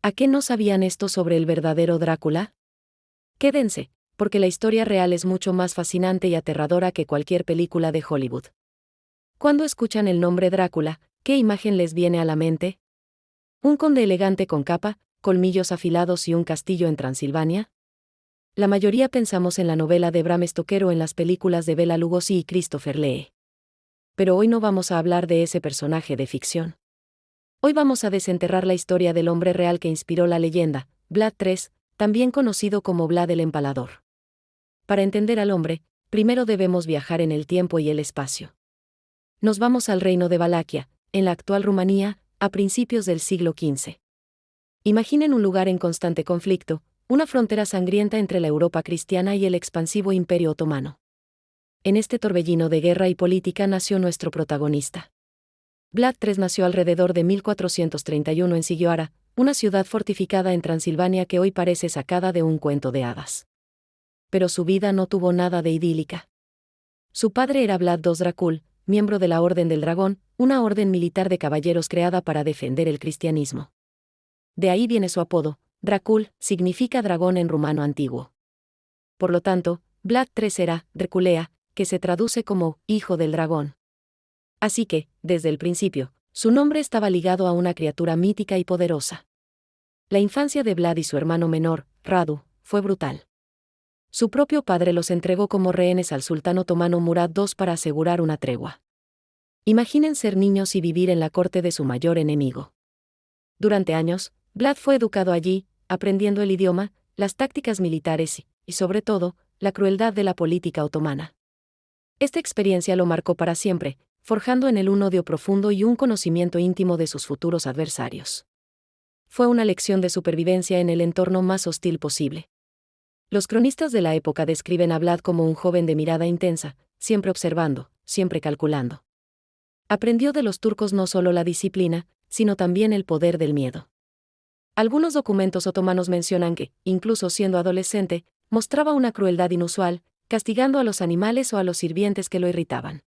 ¿A qué no sabían esto sobre el verdadero Drácula? Quédense, porque la historia real es mucho más fascinante y aterradora que cualquier película de Hollywood. Cuando escuchan el nombre Drácula, ¿qué imagen les viene a la mente? ¿Un conde elegante con capa, colmillos afilados y un castillo en Transilvania? La mayoría pensamos en la novela de Bram Stoker o en las películas de Bela Lugosi y Christopher Lee. Pero hoy no vamos a hablar de ese personaje de ficción. Hoy vamos a desenterrar la historia del hombre real que inspiró la leyenda, Vlad III, también conocido como Vlad el Empalador. Para entender al hombre, primero debemos viajar en el tiempo y el espacio. Nos vamos al reino de Valaquia, en la actual Rumanía, a principios del siglo XV. Imaginen un lugar en constante conflicto, una frontera sangrienta entre la Europa cristiana y el expansivo Imperio Otomano. En este torbellino de guerra y política nació nuestro protagonista. Vlad III nació alrededor de 1431 en Sigioara, una ciudad fortificada en Transilvania que hoy parece sacada de un cuento de hadas. Pero su vida no tuvo nada de idílica. Su padre era Vlad II Dracul, miembro de la Orden del Dragón, una orden militar de caballeros creada para defender el cristianismo. De ahí viene su apodo. Dracul significa dragón en rumano antiguo. Por lo tanto, Vlad III era Draculea, que se traduce como hijo del dragón. Así que, desde el principio, su nombre estaba ligado a una criatura mítica y poderosa. La infancia de Vlad y su hermano menor, Radu, fue brutal. Su propio padre los entregó como rehenes al sultán otomano Murad II para asegurar una tregua. Imaginen ser niños y vivir en la corte de su mayor enemigo. Durante años, Vlad fue educado allí, aprendiendo el idioma, las tácticas militares y, sobre todo, la crueldad de la política otomana. Esta experiencia lo marcó para siempre, forjando en él un odio profundo y un conocimiento íntimo de sus futuros adversarios. Fue una lección de supervivencia en el entorno más hostil posible. Los cronistas de la época describen a Vlad como un joven de mirada intensa, siempre observando, siempre calculando. Aprendió de los turcos no solo la disciplina, sino también el poder del miedo. Algunos documentos otomanos mencionan que, incluso siendo adolescente, mostraba una crueldad inusual, castigando a los animales o a los sirvientes que lo irritaban.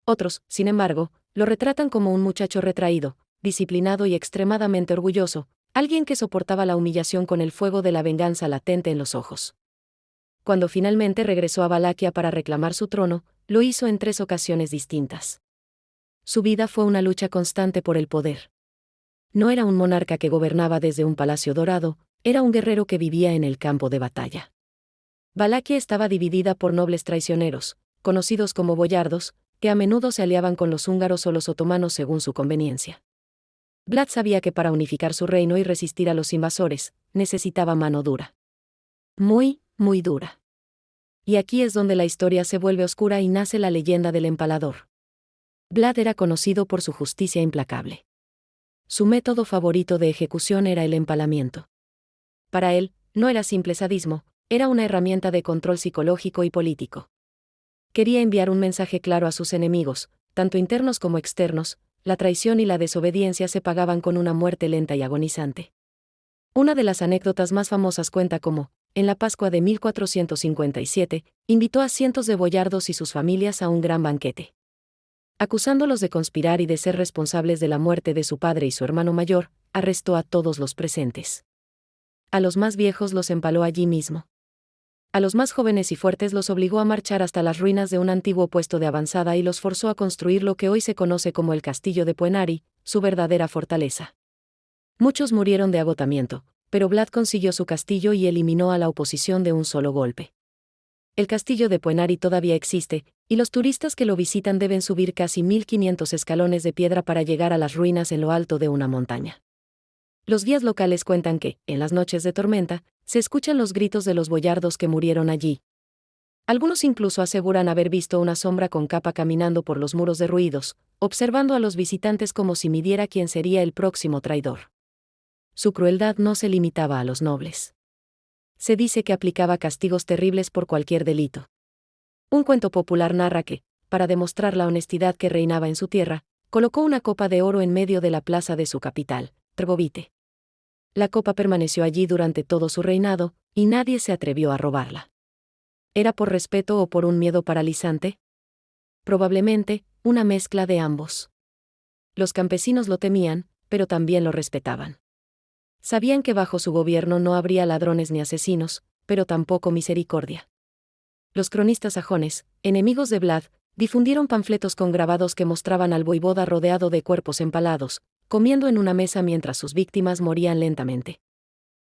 Otros, sin embargo, lo retratan como un muchacho retraído, disciplinado y extremadamente orgulloso, alguien que soportaba la humillación con el fuego de la venganza latente en los ojos. Cuando finalmente regresó a Valaquia para reclamar su trono, lo hizo en 3 ocasiones distintas. Su vida fue una lucha constante por el poder. No era un monarca que gobernaba desde un palacio dorado, era un guerrero que vivía en el campo de batalla. Valaquia estaba dividida por nobles traicioneros, conocidos como boyardos, que a menudo se aliaban con los húngaros o los otomanos según su conveniencia. Vlad sabía que para unificar su reino y resistir a los invasores, necesitaba mano dura. Muy, muy dura. Y aquí es donde la historia se vuelve oscura y nace la leyenda del empalador. Vlad era conocido por su justicia implacable. Su método favorito de ejecución era el empalamiento. Para él, no era simple sadismo, era una herramienta de control psicológico y político. Quería enviar un mensaje claro a sus enemigos, tanto internos como externos: la traición y la desobediencia se pagaban con una muerte lenta y agonizante. Una de las anécdotas más famosas cuenta cómo, en la Pascua de 1457, invitó a cientos de boyardos y sus familias a un gran banquete. Acusándolos de conspirar y de ser responsables de la muerte de su padre y su hermano mayor, arrestó a todos los presentes. A los más viejos los empaló allí mismo. A los más jóvenes y fuertes los obligó a marchar hasta las ruinas de un antiguo puesto de avanzada y los forzó a construir lo que hoy se conoce como el Castillo de Puenari, su verdadera fortaleza. Muchos murieron de agotamiento, pero Vlad consiguió su castillo y eliminó a la oposición de un solo golpe. El castillo de Puenari todavía existe, y los turistas que lo visitan deben subir casi 1500 escalones de piedra para llegar a las ruinas en lo alto de una montaña. Los guías locales cuentan que, en las noches de tormenta, se escuchan los gritos de los boyardos que murieron allí. Algunos incluso aseguran haber visto una sombra con capa caminando por los muros derruidos, observando a los visitantes como si midiera quién sería el próximo traidor. Su crueldad no se limitaba a los nobles. Se dice que aplicaba castigos terribles por cualquier delito. Un cuento popular narra que, para demostrar la honestidad que reinaba en su tierra, colocó una copa de oro en medio de la plaza de su capital, Trgovite. La copa permaneció allí durante todo su reinado, y nadie se atrevió a robarla. ¿Era por respeto o por un miedo paralizante? Probablemente, una mezcla de ambos. Los campesinos lo temían, pero también lo respetaban. Sabían que bajo su gobierno no habría ladrones ni asesinos, pero tampoco misericordia. Los cronistas sajones, enemigos de Vlad, difundieron panfletos con grabados que mostraban al voivoda rodeado de cuerpos empalados, comiendo en una mesa mientras sus víctimas morían lentamente.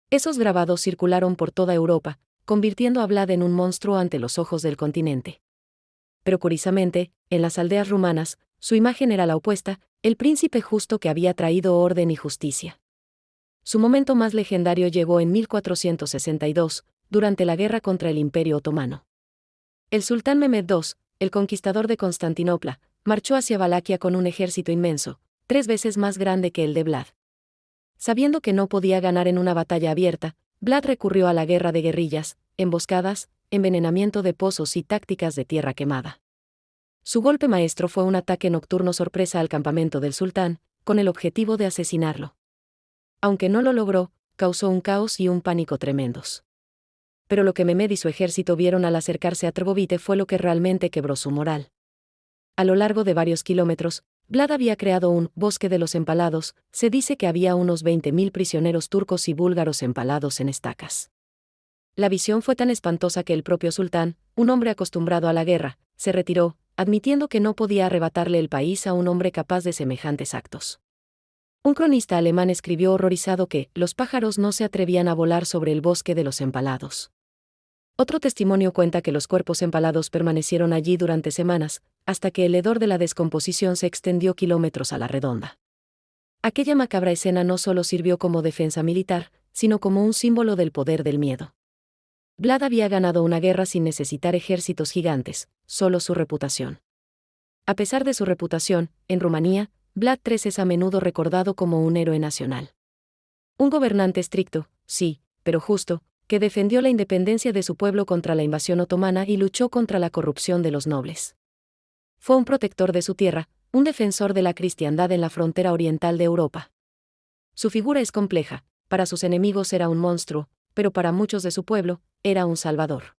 Esos grabados circularon por toda Europa, convirtiendo a Vlad en un monstruo ante los ojos del continente. Pero curiosamente, en las aldeas rumanas, su imagen era la opuesta, el príncipe justo que había traído orden y justicia. Su momento más legendario llegó en 1462, durante la guerra contra el Imperio Otomano. El sultán Mehmed II, el conquistador de Constantinopla, marchó hacia Valaquia con un ejército inmenso, 3 veces más grande que el de Vlad. Sabiendo que no podía ganar en una batalla abierta, Vlad recurrió a la guerra de guerrillas, emboscadas, envenenamiento de pozos y tácticas de tierra quemada. Su golpe maestro fue un ataque nocturno sorpresa al campamento del sultán, con el objetivo de asesinarlo. Aunque no lo logró, causó un caos y un pánico tremendos. Pero lo que Mehmed y su ejército vieron al acercarse a Trgovite fue lo que realmente quebró su moral. A lo largo de varios kilómetros, Vlad había creado un bosque de los empalados, se dice que había unos 20.000 prisioneros turcos y búlgaros empalados en estacas. La visión fue tan espantosa que el propio sultán, un hombre acostumbrado a la guerra, se retiró, admitiendo que no podía arrebatarle el país a un hombre capaz de semejantes actos. Un cronista alemán escribió horrorizado que los pájaros no se atrevían a volar sobre el bosque de los empalados. Otro testimonio cuenta que los cuerpos empalados permanecieron allí durante semanas, hasta que el hedor de la descomposición se extendió kilómetros a la redonda. Aquella macabra escena no solo sirvió como defensa militar, sino como un símbolo del poder del miedo. Vlad había ganado una guerra sin necesitar ejércitos gigantes, solo su reputación. A pesar de su reputación, en Rumanía, Vlad III es a menudo recordado como un héroe nacional. Un gobernante estricto, sí, pero justo, que defendió la independencia de su pueblo contra la invasión otomana y luchó contra la corrupción de los nobles. Fue un protector de su tierra, un defensor de la cristiandad en la frontera oriental de Europa. Su figura es compleja, para sus enemigos era un monstruo, pero para muchos de su pueblo, era un salvador.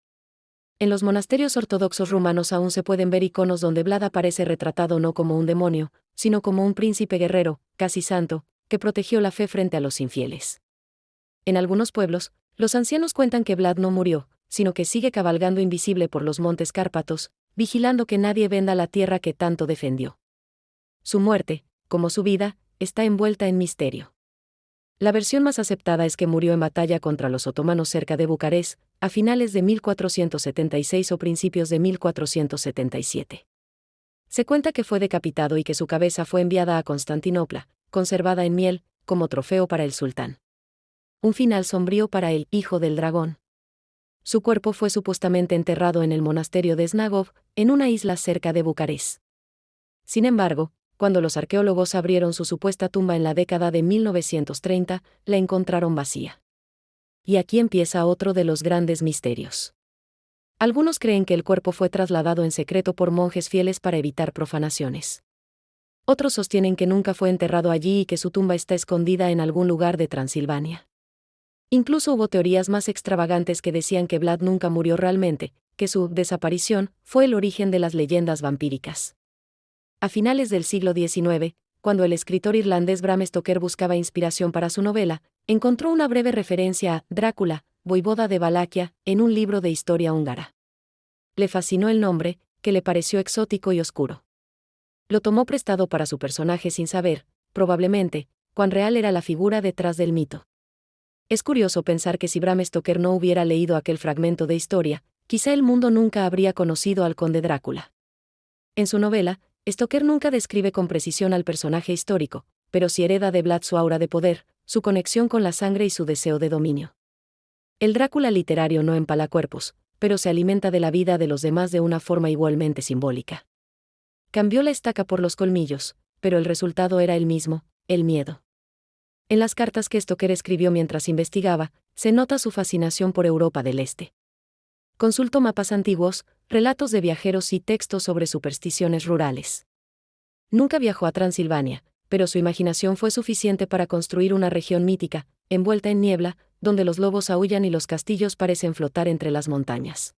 En los monasterios ortodoxos rumanos aún se pueden ver iconos donde Vlad aparece retratado no como un demonio, sino como un príncipe guerrero, casi santo, que protegió la fe frente a los infieles. En algunos pueblos, los ancianos cuentan que Vlad no murió, sino que sigue cabalgando invisible por los montes Cárpatos, vigilando que nadie venda la tierra que tanto defendió. Su muerte, como su vida, está envuelta en misterio. La versión más aceptada es que murió en batalla contra los otomanos cerca de Bucarest, a finales de 1476 o principios de 1477. Se cuenta que fue decapitado y que su cabeza fue enviada a Constantinopla, conservada en miel, como trofeo para el sultán. Un final sombrío para el hijo del dragón. Su cuerpo fue supuestamente enterrado en el monasterio de Snagov, en una isla cerca de Bucarest. Sin embargo, cuando los arqueólogos abrieron su supuesta tumba en la década de 1930, la encontraron vacía. Y aquí empieza otro de los grandes misterios. Algunos creen que el cuerpo fue trasladado en secreto por monjes fieles para evitar profanaciones. Otros sostienen que nunca fue enterrado allí y que su tumba está escondida en algún lugar de Transilvania. Incluso hubo teorías más extravagantes que decían que Vlad nunca murió realmente, que su desaparición fue el origen de las leyendas vampíricas. A finales del siglo XIX, cuando el escritor irlandés Bram Stoker buscaba inspiración para su novela, encontró una breve referencia a Drácula, voivoda de Valaquia, en un libro de historia húngara. Le fascinó el nombre, que le pareció exótico y oscuro. Lo tomó prestado para su personaje sin saber, probablemente, cuán real era la figura detrás del mito. Es curioso pensar que si Bram Stoker no hubiera leído aquel fragmento de historia, quizá el mundo nunca habría conocido al conde Drácula. En su novela, Stoker nunca describe con precisión al personaje histórico, pero sí hereda de Vlad su aura de poder, su conexión con la sangre y su deseo de dominio. El Drácula literario no empala cuerpos, pero se alimenta de la vida de los demás de una forma igualmente simbólica. Cambió la estaca por los colmillos, pero el resultado era el mismo, el miedo. En las cartas que Stoker escribió mientras investigaba, se nota su fascinación por Europa del Este. Consultó mapas antiguos, relatos de viajeros y textos sobre supersticiones rurales. Nunca viajó a Transilvania, pero su imaginación fue suficiente para construir una región mítica, envuelta en niebla, donde los lobos aúllan y los castillos parecen flotar entre las montañas.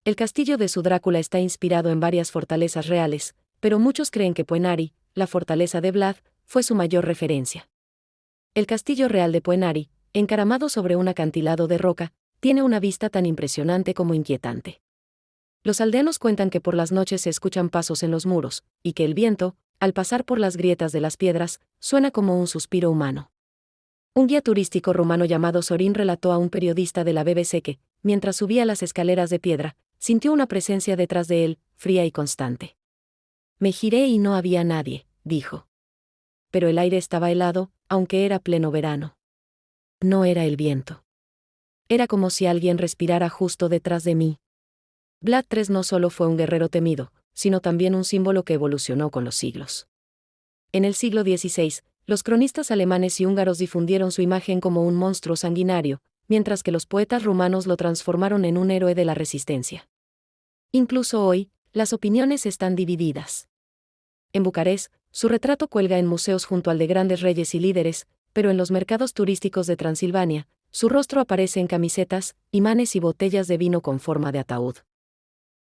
El castillo de su Drácula está inspirado en varias fortalezas reales, pero muchos creen que Puenari, la fortaleza de Vlad, fue su mayor referencia. El castillo real de Puenari, encaramado sobre un acantilado de roca, tiene una vista tan impresionante como inquietante. Los aldeanos cuentan que por las noches se escuchan pasos en los muros, y que el viento, al pasar por las grietas de las piedras, suena como un suspiro humano. Un guía turístico rumano llamado Sorin relató a un periodista de la BBC que, mientras subía las escaleras de piedra, sintió una presencia detrás de él, fría y constante. Me giré y no había nadie, dijo. Pero el aire estaba helado, aunque era pleno verano. No era el viento. Era como si alguien respirara justo detrás de mí. Vlad III no solo fue un guerrero temido, sino también un símbolo que evolucionó con los siglos. En el siglo XVI, los cronistas alemanes y húngaros difundieron su imagen como un monstruo sanguinario, mientras que los poetas rumanos lo transformaron en un héroe de la resistencia. Incluso hoy, las opiniones están divididas. En Bucarest, su retrato cuelga en museos junto al de grandes reyes y líderes, pero en los mercados turísticos de Transilvania, su rostro aparece en camisetas, imanes y botellas de vino con forma de ataúd.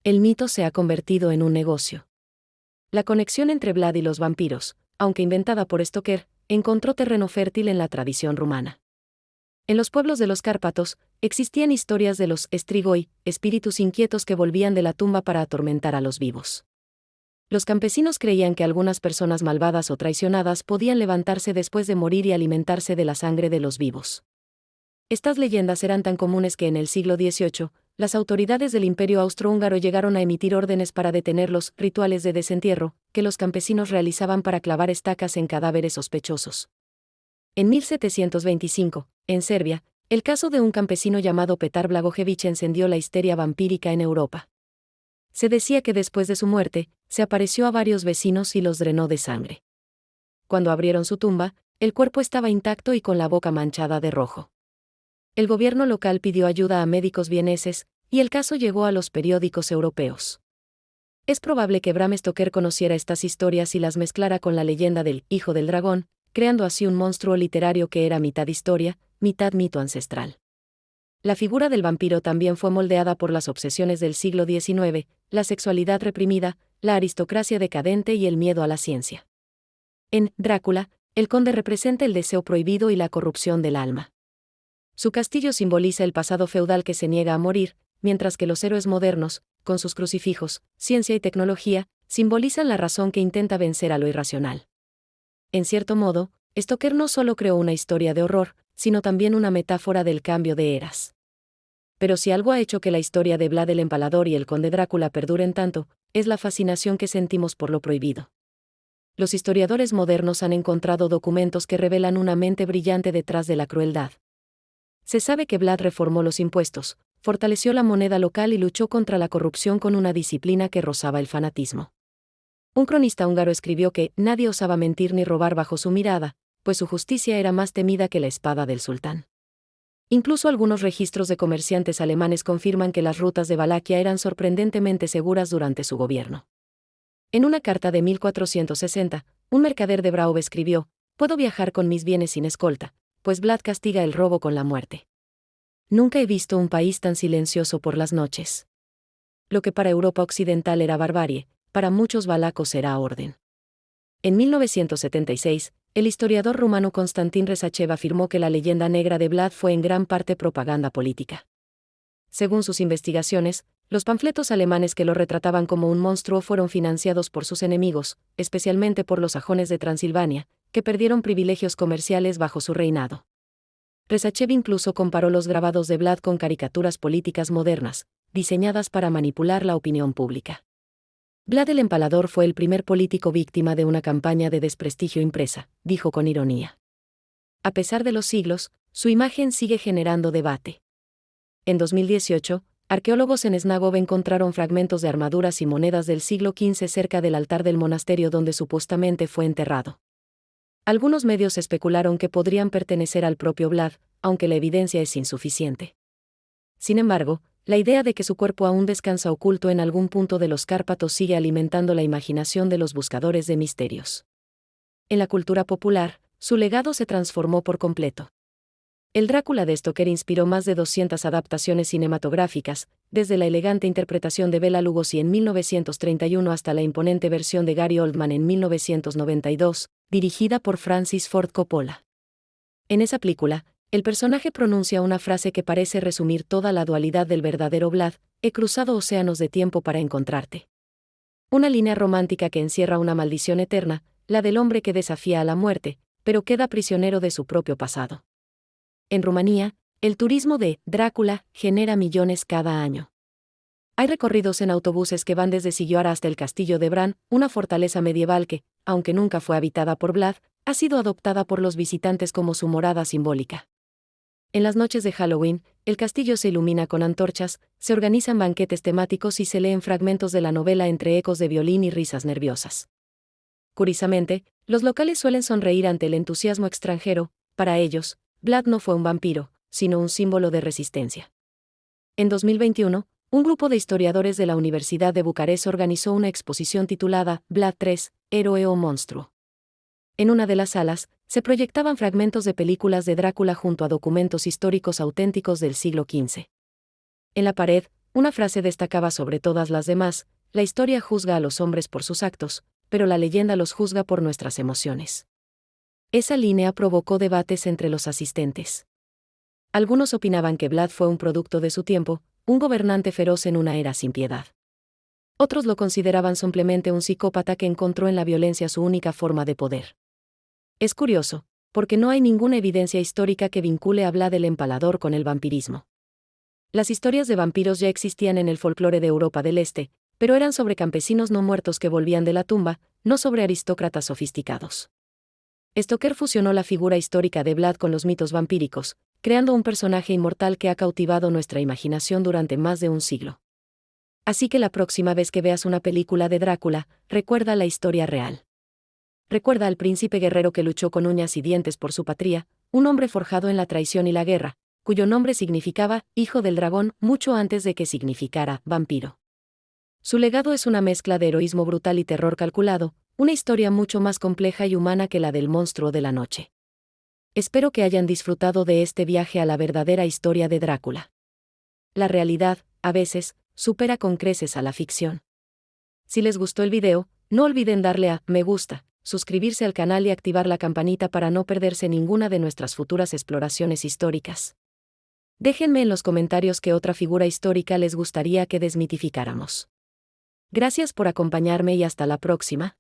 El mito se ha convertido en un negocio. La conexión entre Vlad y los vampiros, aunque inventada por Stoker, encontró terreno fértil en la tradición rumana. En los pueblos de los Cárpatos, existían historias de los strigoi, espíritus inquietos que volvían de la tumba para atormentar a los vivos. Los campesinos creían que algunas personas malvadas o traicionadas podían levantarse después de morir y alimentarse de la sangre de los vivos. Estas leyendas eran tan comunes que en el siglo XVIII, las autoridades del Imperio Austrohúngaro llegaron a emitir órdenes para detener los rituales de desentierro que los campesinos realizaban para clavar estacas en cadáveres sospechosos. En 1725, en Serbia, el caso de un campesino llamado Petar Blagojevich encendió la histeria vampírica en Europa. Se decía que después de su muerte, se apareció a varios vecinos y los drenó de sangre. Cuando abrieron su tumba, el cuerpo estaba intacto y con la boca manchada de rojo. El gobierno local pidió ayuda a médicos vieneses, y el caso llegó a los periódicos europeos. Es probable que Bram Stoker conociera estas historias y las mezclara con la leyenda del Hijo del Dragón, creando así un monstruo literario que era mitad historia, mitad mito ancestral. La figura del vampiro también fue moldeada por las obsesiones del siglo XIX, la sexualidad reprimida, la aristocracia decadente y el miedo a la ciencia. En Drácula, el conde representa el deseo prohibido y la corrupción del alma. Su castillo simboliza el pasado feudal que se niega a morir, mientras que los héroes modernos, con sus crucifijos, ciencia y tecnología, simbolizan la razón que intenta vencer a lo irracional. En cierto modo, Stoker no solo creó una historia de horror, sino también una metáfora del cambio de eras. Pero si algo ha hecho que la historia de Vlad el Empalador y el conde Drácula perduren tanto, es la fascinación que sentimos por lo prohibido. Los historiadores modernos han encontrado documentos que revelan una mente brillante detrás de la crueldad. Se sabe que Vlad reformó los impuestos, fortaleció la moneda local y luchó contra la corrupción con una disciplina que rozaba el fanatismo. Un cronista húngaro escribió que nadie osaba mentir ni robar bajo su mirada, pues su justicia era más temida que la espada del sultán. Incluso algunos registros de comerciantes alemanes confirman que las rutas de Valaquia eran sorprendentemente seguras durante su gobierno. En una carta de 1460, un mercader de Braub escribió: «Puedo viajar con mis bienes sin escolta, pues Vlad castiga el robo con la muerte. Nunca he visto un país tan silencioso por las noches». Lo que para Europa occidental era barbarie, para muchos valacos era orden. En 1976, el historiador rumano Konstantin Resachev afirmó que la leyenda negra de Vlad fue en gran parte propaganda política. Según sus investigaciones, los panfletos alemanes que lo retrataban como un monstruo fueron financiados por sus enemigos, especialmente por los sajones de Transilvania, que perdieron privilegios comerciales bajo su reinado. Resachev incluso comparó los grabados de Vlad con caricaturas políticas modernas, diseñadas para manipular la opinión pública. Vlad el Empalador fue el primer político víctima de una campaña de desprestigio impresa, dijo con ironía. A pesar de los siglos, su imagen sigue generando debate. En 2018, arqueólogos en Snagov encontraron fragmentos de armaduras y monedas del siglo XV cerca del altar del monasterio donde supuestamente fue enterrado. Algunos medios especularon que podrían pertenecer al propio Vlad, aunque la evidencia es insuficiente. Sin embargo, la idea de que su cuerpo aún descansa oculto en algún punto de los Cárpatos sigue alimentando la imaginación de los buscadores de misterios. En la cultura popular, su legado se transformó por completo. El Drácula de Stoker inspiró más de 200 adaptaciones cinematográficas, desde la elegante interpretación de Bela Lugosi en 1931 hasta la imponente versión de Gary Oldman en 1992, dirigida por Francis Ford Coppola. En esa película, el personaje pronuncia una frase que parece resumir toda la dualidad del verdadero Vlad: he cruzado océanos de tiempo para encontrarte. Una línea romántica que encierra una maldición eterna, la del hombre que desafía a la muerte, pero queda prisionero de su propio pasado. En Rumanía, el turismo de Drácula genera millones cada año. Hay recorridos en autobuses que van desde Sigioara hasta el castillo de Bran, una fortaleza medieval que, aunque nunca fue habitada por Vlad, ha sido adoptada por los visitantes como su morada simbólica. En las noches de Halloween, el castillo se ilumina con antorchas, se organizan banquetes temáticos y se leen fragmentos de la novela entre ecos de violín y risas nerviosas. Curiosamente, los locales suelen sonreír ante el entusiasmo extranjero. Para ellos, Vlad no fue un vampiro, sino un símbolo de resistencia. En 2021, un grupo de historiadores de la Universidad de Bucarest organizó una exposición titulada Vlad III, héroe o monstruo. En una de las salas, se proyectaban fragmentos de películas de Drácula junto a documentos históricos auténticos del siglo XV. En la pared, una frase destacaba sobre todas las demás: la historia juzga a los hombres por sus actos, pero la leyenda los juzga por nuestras emociones. Esa línea provocó debates entre los asistentes. Algunos opinaban que Vlad fue un producto de su tiempo, un gobernante feroz en una era sin piedad. Otros lo consideraban simplemente un psicópata que encontró en la violencia su única forma de poder. Es curioso, porque no hay ninguna evidencia histórica que vincule a Vlad el Empalador con el vampirismo. Las historias de vampiros ya existían en el folclore de Europa del Este, pero eran sobre campesinos no muertos que volvían de la tumba, no sobre aristócratas sofisticados. Stoker fusionó la figura histórica de Vlad con los mitos vampíricos, creando un personaje inmortal que ha cautivado nuestra imaginación durante más de un siglo. Así que la próxima vez que veas una película de Drácula, recuerda la historia real. Recuerda al príncipe guerrero que luchó con uñas y dientes por su patria, un hombre forjado en la traición y la guerra, cuyo nombre significaba hijo del dragón mucho antes de que significara vampiro. Su legado es una mezcla de heroísmo brutal y terror calculado, una historia mucho más compleja y humana que la del monstruo de la noche. Espero que hayan disfrutado de este viaje a la verdadera historia de Drácula. La realidad, a veces, supera con creces a la ficción. Si les gustó el video, no olviden darle a me gusta, suscribirse al canal y activar la campanita para no perderse ninguna de nuestras futuras exploraciones históricas. Déjenme en los comentarios qué otra figura histórica les gustaría que desmitificáramos. Gracias por acompañarme y hasta la próxima.